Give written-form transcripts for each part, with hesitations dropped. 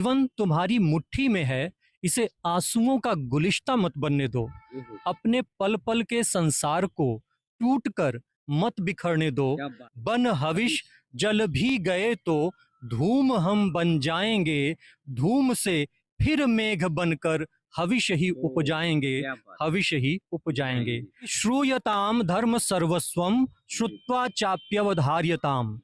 जीवन तुम्हारी मुट्ठी में है, इसे आंसुओं का गुलिश्ता मत बनने दो। अपने पल पल के संसार को टूट कर मत बिखरने दो। क्या बात। बन हविष जल भी गए तो धूम हम बन जाएंगे। धूम से फिर मेघ बनकर हविष ही उपजाएंगे। क्या बात। हविष ही उपजाएंगे। श्रूयताम धर्म सर्वस्वम श्रुत्वा चाप्यवधार्यताम।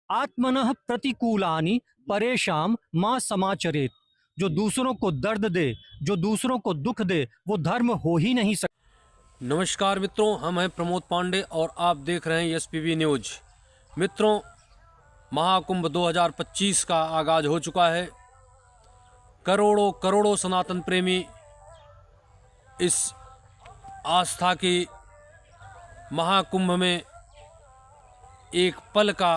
आत्मनः प्रतिकूलानि परेशान मां समाचरेत। जो दूसरों को दर्द दे, जो दूसरों को दुख दे, वो धर्म हो ही नहीं सकता। नमस्कार मित्रों, हम हैं प्रमोद पांडे और आप देख रहे हैं एसपीबी न्यूज। मित्रों, महाकुंभ 2025 का आगाज हो चुका है। करोड़ों करोड़ों सनातन प्रेमी इस आस्था की महाकुंभ में एक पल का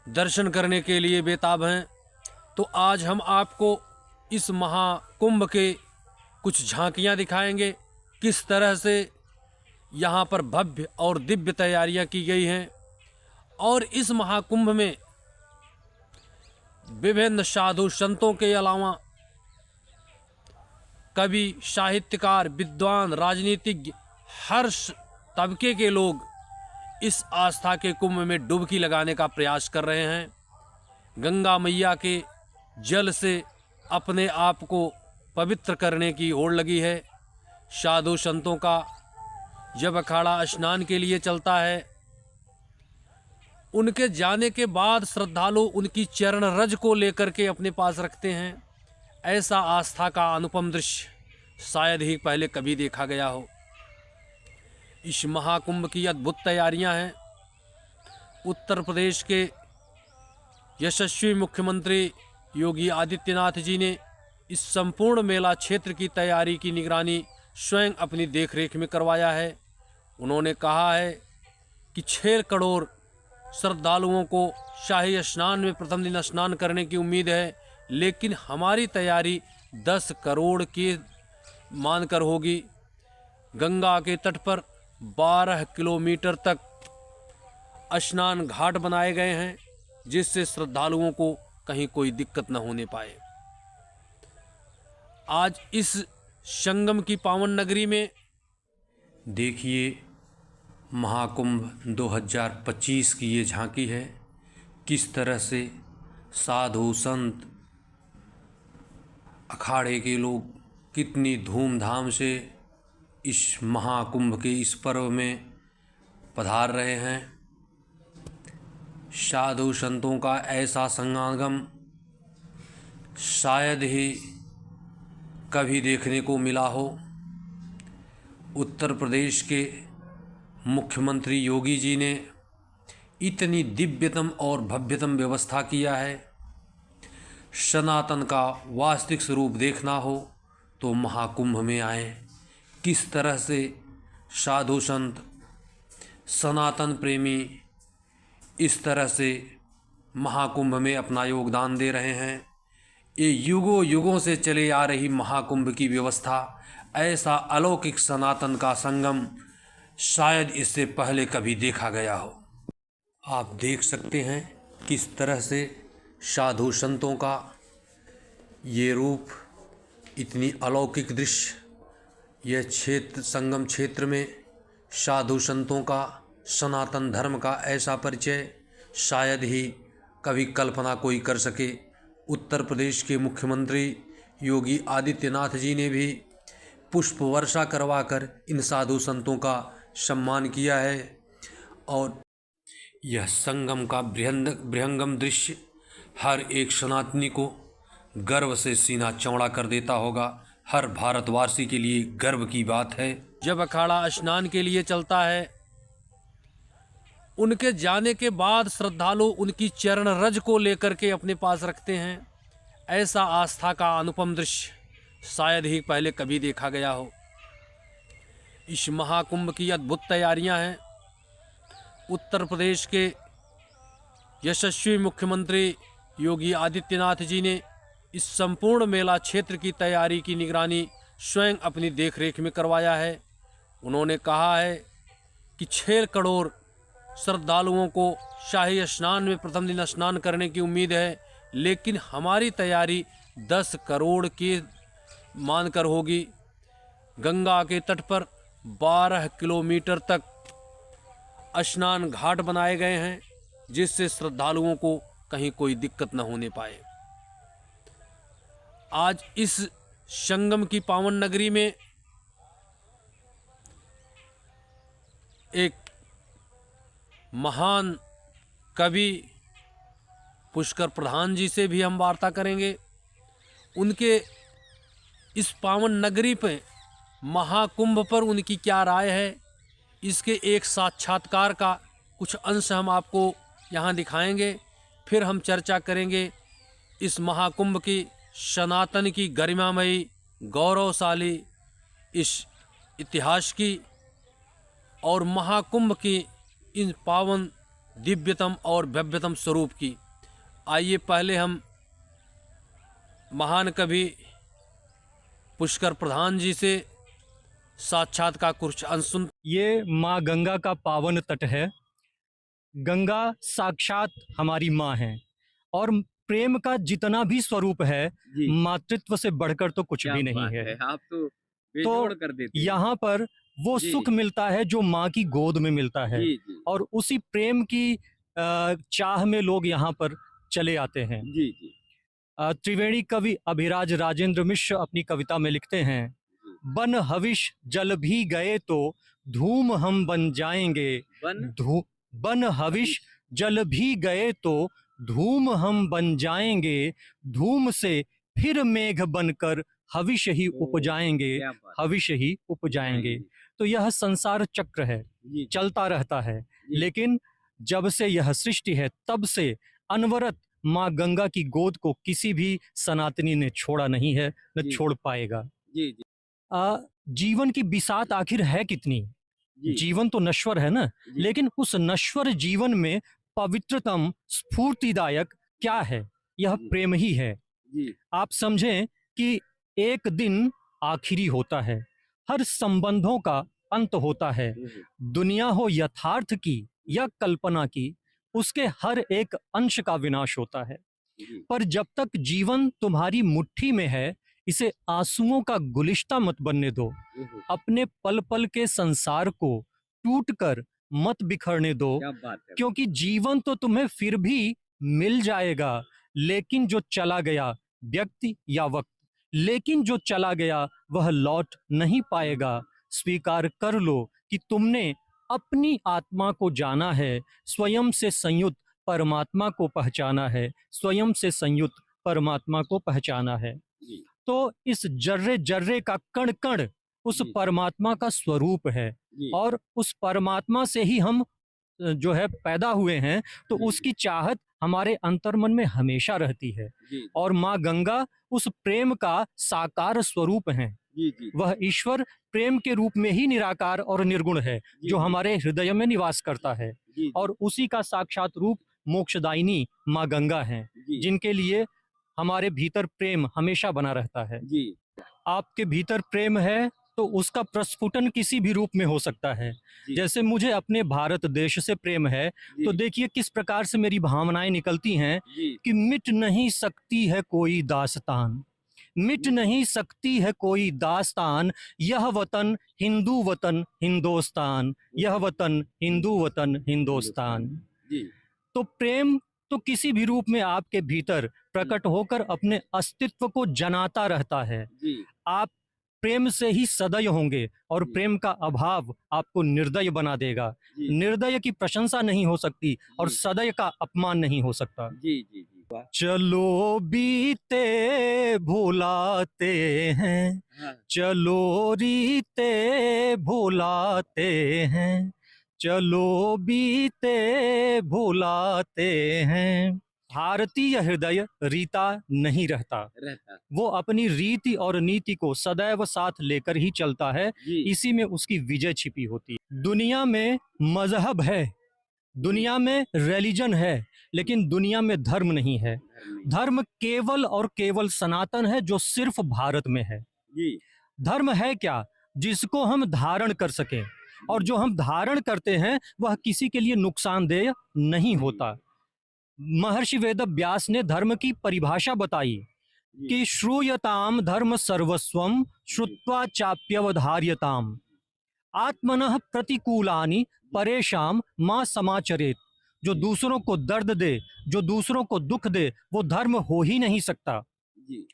दर्शन करने के लिए बेताब हैं। तो आज हम आपको इस महाकुंभ के कुछ झांकियां दिखाएंगे, किस तरह से यहाँ पर भव्य और दिव्य तैयारियां की गई हैं। और इस महाकुंभ में विभिन्न साधु संतों के अलावा कवि, साहित्यकार, विद्वान, राजनीतिज्ञ, हर तबके के लोग इस आस्था के कुंभ में डुबकी लगाने का प्रयास कर रहे हैं। गंगा मैया के जल से अपने आप को पवित्र करने की होड़ लगी है। साधु संतों का जब अखाड़ा स्नान के लिए चलता है, उनके जाने के बाद श्रद्धालु उनकी चरण रज को लेकर के अपने पास रखते हैं। ऐसा आस्था का अनुपम दृश्य शायद ही पहले कभी देखा गया हो। इस महाकुंभ की अद्भुत तैयारियां हैं। उत्तर प्रदेश के यशस्वी मुख्यमंत्री योगी आदित्यनाथ जी ने इस संपूर्ण मेला क्षेत्र की तैयारी की निगरानी स्वयं अपनी देखरेख में करवाया है। उन्होंने कहा है कि 6 करोड़ श्रद्धालुओं को शाही स्नान में प्रथम दिन स्नान करने की उम्मीद है, लेकिन हमारी तैयारी 10 करोड़ की मानकर होगी। गंगा के तट पर 12 किलोमीटर तक स्नान घाट बनाए गए हैं, जिससे श्रद्धालुओं को कहीं कोई दिक्कत न होने पाए। आज इस संगम की पावन नगरी में देखिए महाकुंभ 2025 की ये झांकी है। किस तरह से साधु संत, अखाड़े के लोग कितनी धूमधाम से इस महाकुंभ के इस पर्व में पधार रहे हैं। साधु संतों का ऐसा समागम शायद ही कभी देखने को मिला हो। उत्तर प्रदेश के मुख्यमंत्री योगी जी ने इतनी दिव्यतम और भव्यतम व्यवस्था किया है। सनातन का वास्तविक स्वरूप देखना हो तो महाकुंभ में आए। किस तरह से साधु संत, सनातन प्रेमी इस तरह से महाकुंभ में अपना योगदान दे रहे हैं। ये युगों युगों से चले आ रही महाकुंभ की व्यवस्था, ऐसा अलौकिक सनातन का संगम शायद इससे पहले कभी देखा गया हो। आप देख सकते हैं किस तरह से साधु संतों का ये रूप, इतनी अलौकिक दृश्य। यह क्षेत्र, संगम क्षेत्र में साधु संतों का, सनातन धर्म का ऐसा परिचय शायद ही कभी कल्पना कोई कर सके। उत्तर प्रदेश के मुख्यमंत्री योगी आदित्यनाथ जी ने भी पुष्प वर्षा करवाकर इन साधु संतों का सम्मान किया है। और यह संगम का बृहंगम दृश्य हर एक सनातनी को गर्व से सीना चौड़ा कर देता होगा। हर भारतवासी के लिए गर्व की बात है। जब अखाड़ा स्नान के लिए चलता है, उनके जाने के बाद श्रद्धालु उनकी चरण रज को लेकर के अपने पास रखते हैं। ऐसा आस्था का अनुपम दृश्य शायद ही पहले कभी देखा गया हो। इस महाकुंभ की अद्भुत तैयारियां हैं। उत्तर प्रदेश के यशस्वी मुख्यमंत्री योगी आदित्यनाथ जी ने इस संपूर्ण मेला क्षेत्र की तैयारी की निगरानी स्वयं अपनी देखरेख में करवाया है। उन्होंने कहा है कि 6 करोड़ श्रद्धालुओं को शाही स्नान में प्रथम दिन स्नान करने की उम्मीद है, लेकिन हमारी तैयारी 10 करोड़ के मानकर होगी। गंगा के तट पर 12 किलोमीटर तक स्नान घाट बनाए गए हैं, जिससे श्रद्धालुओं को कहीं कोई दिक्कत न होने पाए। आज इस संगम की पावन नगरी में एक महान कवि पुष्कर प्रधान जी से भी हम वार्ता करेंगे। उनके इस पावन नगरी पे महाकुंभ पर उनकी क्या राय है, इसके एक साक्षात्कार का कुछ अंश हम आपको यहाँ दिखाएंगे। फिर हम चर्चा करेंगे इस महाकुंभ की, सनातन की गरिमामयी गौरवशाली इस इतिहास की और महाकुंभ की इन पावन दिव्यतम और भव्यतम स्वरूप की। आइए पहले हम महान कवि पुष्कर प्रधान जी से साक्षात्कार कुछ अंश सुन। ये माँ गंगा का पावन तट है। गंगा साक्षात हमारी माँ है और प्रेम का जितना भी स्वरूप है जी। मातृत्व से बढ़कर तो कुछ क्या भी नहीं बात है। आप तो बेजोड़ कर देते हैं। यहाँ पर वो जी। सुख मिलता है जो माँ की गोद में मिलता है जी जी और उसी प्रेम की चाह में लोग यहाँ पर चले आते हैं। जी जी त्रिवेणी कवि अभिराज राजेंद्र मिश्र अपनी कविता में लिखते हैं, बन हविष जल भी गए तो धूम हम बन जाएंगे। बन हविष जल भी गए तो धूम हम बन जाएंगे, धूम से फिर मेघ बनकर हविष ही उपजाएंगे, क्या बात। हविष ही उपजाएंगे। जी, तो यह संसार चक्र है, जी, चलता रहता है। जी। लेकिन जब से यह सृष्टि है तब से अनवरत माँ गंगा की गोद को किसी भी सनातनी ने छोड़ा नहीं है, न जी। छोड़ पाएगा। जी जी जीवन की बिसात आखिर है कितनी? जी जीवन तो नश्वर है ना, जी। लेकिन उस नश्वर जीवन में पवित्रतम स्फूर्तिदायक क्या है? यह जी। प्रेम ही है। जी आप समझें कि एक दिन आखिरी होता है, हर संबंधों का अंत होता है। दुनिया हो यथार्थ की या कल्पना की, उसके हर एक अंश का विनाश होता है। जी पर जब तक जीवन तुम्हारी मुट्ठी में है, इसे आंसुओं का गुलिश्ता मत बनने दो। अपने पल पल के संसार को टूटकर मत बिखरने दो, क्या बात है। क्योंकि जीवन तो तुम्हें फिर भी मिल जाएगा, लेकिन जो चला गया व्यक्ति या वक्त, लेकिन जो चला गया वह लौट नहीं पाएगा। स्वीकार कर लो कि तुमने अपनी आत्मा को जाना है, स्वयं से संयुक्त परमात्मा को पहचाना है, स्वयं से संयुक्त परमात्मा को पहचाना है। जी तो इस जर्रे जर्रे का कण कण उस जी। परमात्मा का स्वरूप है जी और उस परमात्मा से ही हम जो है पैदा हुए हैं, तो जी। उसकी चाहत हमारे अंतर्मन में हमेशा रहती है। जी और माँ गंगा उस प्रेम का साकार स्वरूप है। जी जी वह ईश्वर प्रेम के रूप में ही निराकार और निर्गुण है, जी, जो जी। हमारे हृदय में निवास करता है। जी और उसी का साक्षात रूप मोक्षदायिनी माँ गंगा है, जी जिनके लिए हमारे भीतर प्रेम हमेशा बना रहता है। जी आपके भीतर प्रेम है तो उसका प्रस्फुटन किसी भी रूप में हो सकता है। जी। जैसे मुझे अपने भारत देश से प्रेम है, तो जी। देखिए किस प्रकार से मेरी भावनाएं निकलती हैं जी कि मिट नहीं सकती है कोई दास्तान, मिट नहीं सकती है कोई दास्तान, यह वतन हिंदू वतन हिंदुस्तान, यह वतन हिंदू वतन हिंदुस्तान। जी तो प्रेम तो किसी भी रूप में आपके भीतर प्रकट होकर अपने अस्तित्व को जनाता रहता है। जी आप प्रेम से ही सदय होंगे और जी। प्रेम का अभाव आपको निर्दय बना देगा। जी निर्दय की प्रशंसा नहीं हो सकती और जी। सदय का अपमान नहीं हो सकता। जी जी जी वाह। चलो बीते भुलाते हैं, हाँ चलो रीते भुलाते हैं, चलो बीते भुलाते हैं। भारतीय हृदय रीता नहीं रहता, रहता। वो अपनी रीति और नीति को सदैव साथ लेकर ही चलता है। जी इसी में उसकी विजय छिपी होती है। दुनिया में मजहब है, दुनिया में रिलीजन है, लेकिन दुनिया में धर्म नहीं है। धर्म केवल और केवल सनातन है, जो सिर्फ भारत में है। जी धर्म है क्या? जिसको हम धारण कर सकें, और जो हम धारण करते हैं वह किसी के लिए नुकसानदेह नहीं होता। महर्षि वेद व्यास ने धर्म की परिभाषा बताई कि श्रूयताम धर्म सर्वस्वम श्रुत्वा चाप्यवधार्यताम आत्मनः प्रतिकूलानि परेशान मां समाचरेत। जो दूसरों को दर्द दे, जो दूसरों को दुख दे, वो धर्म हो ही नहीं सकता। जी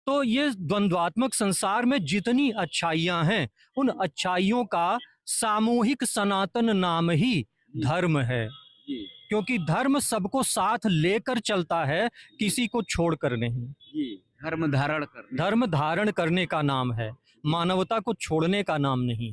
तो ये द्वंद्वात्मक संसार में जितनी अच्छाइयां हैं, उन अच्छाइयों का सामूहिक सनातन नाम ही धर्म है, जी क्योंकि धर्म सबको साथ लेकर चलता है, किसी को छोड़कर नहीं। जी धर्म धारण करने। धर्म धारण करने का नाम है, मानवता को छोड़ने का नाम नहीं।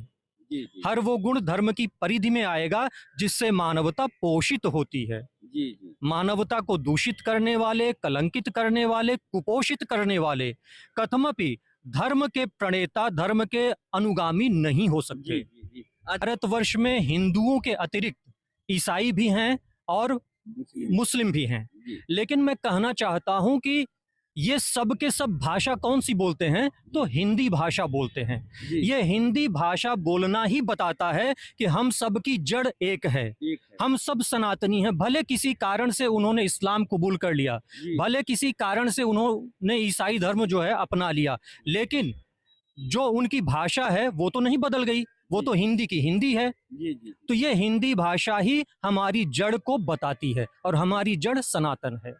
जी जी हर वो गुण धर्म की परिधि में आएगा जिससे मानवता पोषित होती है। जी जी मानवता को दूषित करने वाले, कलंकित करने वाले, कुपोषित करने वाले कथमपि धर्म के प्रणेता, धर्म के अनुगामी नहीं हो जी सकते। जी जी आज भारतवर्ष में हिंदुओं के अतिरिक्त ईसाई भी हैं और मुस्लिम। मुस्लिम भी हैं, जी लेकिन मैं कहना चाहता हूं कि ये सब के सब भाषा कौन सी बोलते हैं, तो हिंदी भाषा बोलते हैं। जी ये हिंदी भाषा बोलना ही बताता है कि हम सब की जड़ एक है, एक है। हम सब सनातनी हैं। भले किसी कारण से उन्होंने इस्लाम कबूल कर लिया, जी भले किसी कारण से उन्होंने ईसाई धर्म जो है अपना लिया, लेकिन जो उनकी भाषा है वो तो नहीं बदल गई, वो तो हिंदी की हिंदी है। जी जी तो ये हिंदी भाषा ही हमारी जड़ को बताती है और हमारी जड़ सनातन है।